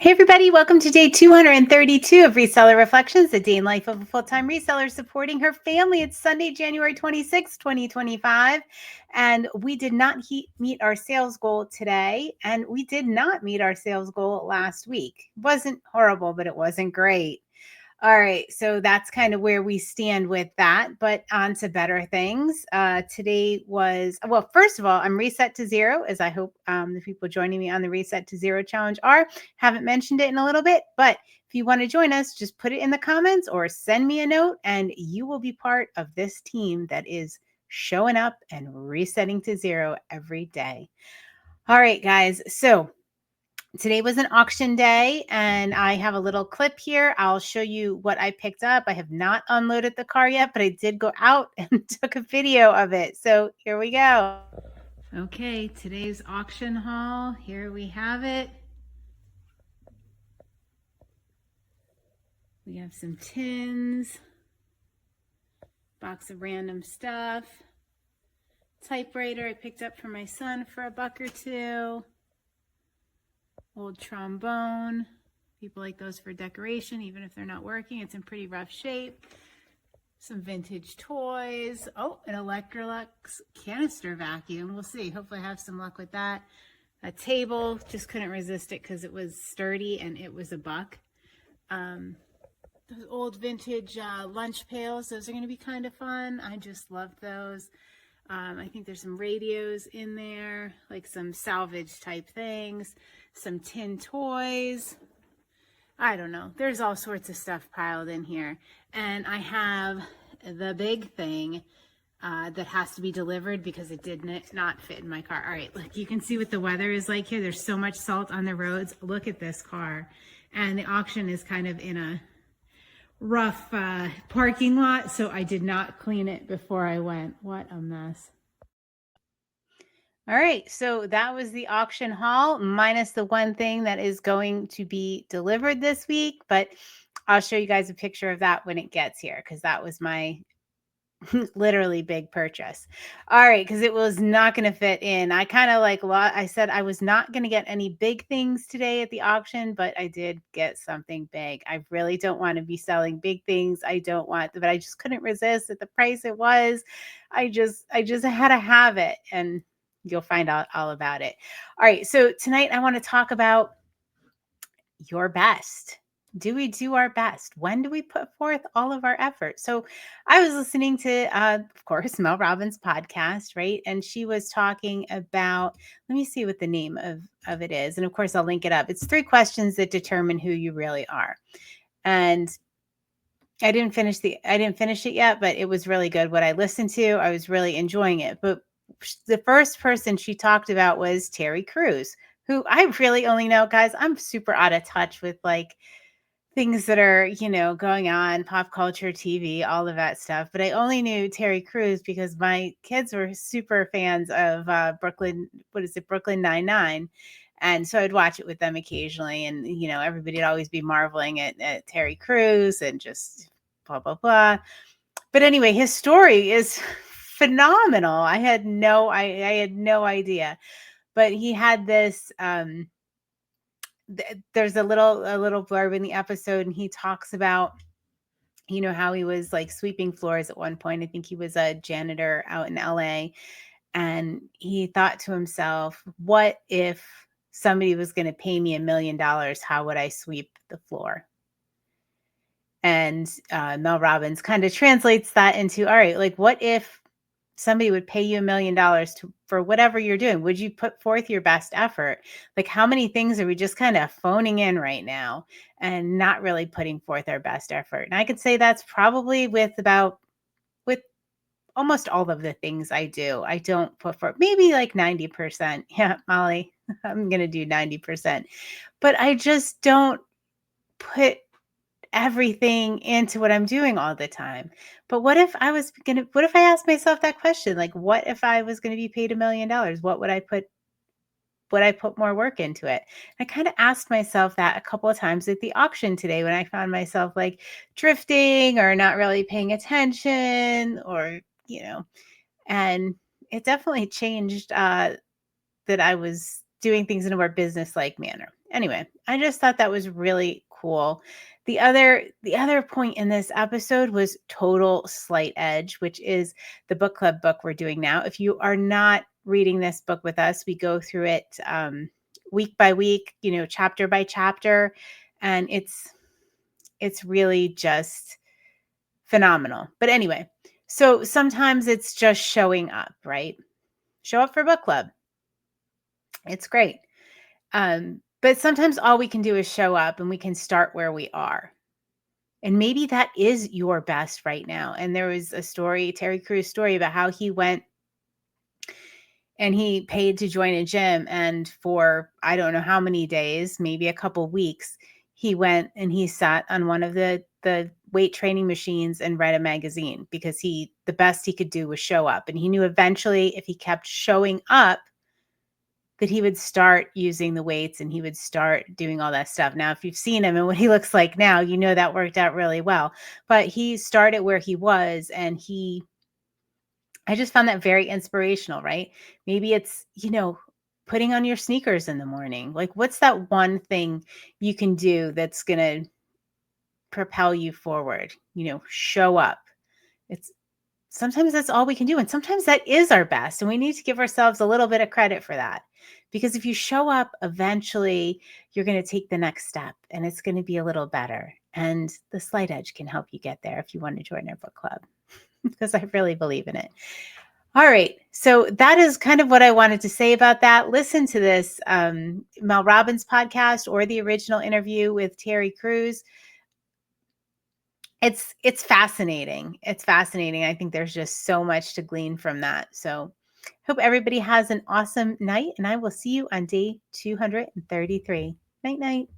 Hey everybody, welcome to day 232 of Reseller Reflections, the day in life of a full-time reseller supporting her family. It's Sunday, January 26, 2025, and we did not meet our sales goal today, and we did not meet our sales goal last week. It wasn't horrible, but it wasn't great. All right, so that's kind of where we stand with that, but on to better things. Today was, well, first of all, I'm reset to zero, as I hope the people joining me on the Reset to Zero Challenge are. Haven't mentioned it in a little bit, but if you want to join us, just put it in the comments or send me a note, and you will be part of this team that is showing up and resetting to zero every day. All right, guys, so today was an auction day and I have a little clip here. I'll show you what I picked up. I have not unloaded the car yet, but I did go out and took a video of it. So here we go. Okay, today's auction haul. Here we have it. We have some tins, box of random stuff, typewriter I picked up for my son for $1 or $2. Old trombone. People like those for decoration, even if they're not working. It's in pretty rough shape. Some vintage toys. Oh, an Electrolux canister vacuum. We'll see. Hopefully I have some luck with that. A table. Just couldn't resist it because it was sturdy and it was $1. Those old vintage lunch pails. Those are going to be kind of fun. I just love those. I think there's some radios in there, like some salvage type things, some tin toys. I don't know. There's all sorts of stuff piled in here. And I have the big thing that has to be delivered because it did not fit in my car. All right, look, you can see what the weather is like here. There's so much salt on the roads. Look at this car. And the auction is kind of in a rough parking lot, so I did not clean it before I went. What a mess. All right, so that was the auction haul, minus the one thing that is going to be delivered this week, but I'll show you guys a picture of that when it gets here, because that was my literally big purchase. All right, because it was not going to fit in. I kind of I said I was not going to get any big things today at the auction, but I did get something big. I really don't want to be selling big things. I don't want, but I just couldn't resist at the price it was. I just had to have it, and you'll find out all about it. All right, so tonight I want to talk about your best. Do we do our best? When do we put forth all of our effort? So I was listening to, of course, Mel Robbins' podcast, right? And she was talking about, let me see what the name of it is. And of course, I'll link it up. It's 3 questions that determine who you really are. And I didn't finish it yet, but it was really good. What I listened to, I was really enjoying it. But the first person she talked about was Terry Crews, who I really only know, guys, I'm super out of touch with like things that are, going on, pop culture, TV, all of that stuff. But I only knew Terry Crews because my kids were super fans of Brooklyn Nine-Nine. And so I'd watch it with them occasionally. And, everybody'd always be marveling at Terry Crews and just blah, blah, blah. But anyway, his story is phenomenal. I had no idea. But he had this there's a little blurb in the episode, and he talks about how he was like sweeping floors at one point. I think he was a janitor out in LA, and he thought to himself, what if somebody was going to pay me $1 million? How would I sweep the floor? And Mel Robbins kind of translates that into, all right, like what if somebody would pay you $1 million for whatever you're doing? Would you put forth your best effort? Like, how many things are we just kind of phoning in right now and not really putting forth our best effort? And I could say that's probably with almost all of the things I do. I don't put forth maybe like 90%. Yeah, Molly, I'm going to do 90%, but I just don't put everything into what I'm doing all the time. But what if I asked myself that question? Like, what if I was going to be paid $1 million? What would I put? Would I put more work into it? I kind of asked myself that a couple of times at the auction today when I found myself like drifting or not really paying attention or, and it definitely changed that I was doing things in a more business-like manner. Anyway, I just thought that was really cool. The other point in this episode was Total Slight Edge, which is the book club book we're doing now. If you are not reading this book with us, we go through it week by week, chapter by chapter, and it's really just phenomenal. But anyway, so sometimes it's just showing up, right? Show up for book club. It's great. But sometimes all we can do is show up, and we can start where we are. And maybe that is your best right now. And there was a story, Terry Crews story, about how he went and he paid to join a gym. And for, I don't know how many days, maybe a couple weeks, he went and he sat on one of the weight training machines and read a magazine, because the best he could do was show up. And he knew eventually, if he kept showing up, that he would start using the weights and he would start doing all that stuff. Now, if you've seen him and what he looks like now, that worked out really well. But he started where he was, and I just found that very inspirational, right? Maybe it's, putting on your sneakers in the morning. Like, what's that one thing you can do that's going to propel you forward? Show up. Sometimes that's all we can do. And sometimes that is our best. And we need to give ourselves a little bit of credit for that. Because if you show up, eventually you're going to take the next step, and it's going to be a little better. And the Slight Edge can help you get there if you want to join our book club, because I really believe in it. All right. So that is kind of what I wanted to say about that. Listen to this Mel Robbins podcast or the original interview with Terry Crews. It's fascinating. It's fascinating. I think there's just so much to glean from that. So hope everybody has an awesome night, and I will see you on day 233. Night, night.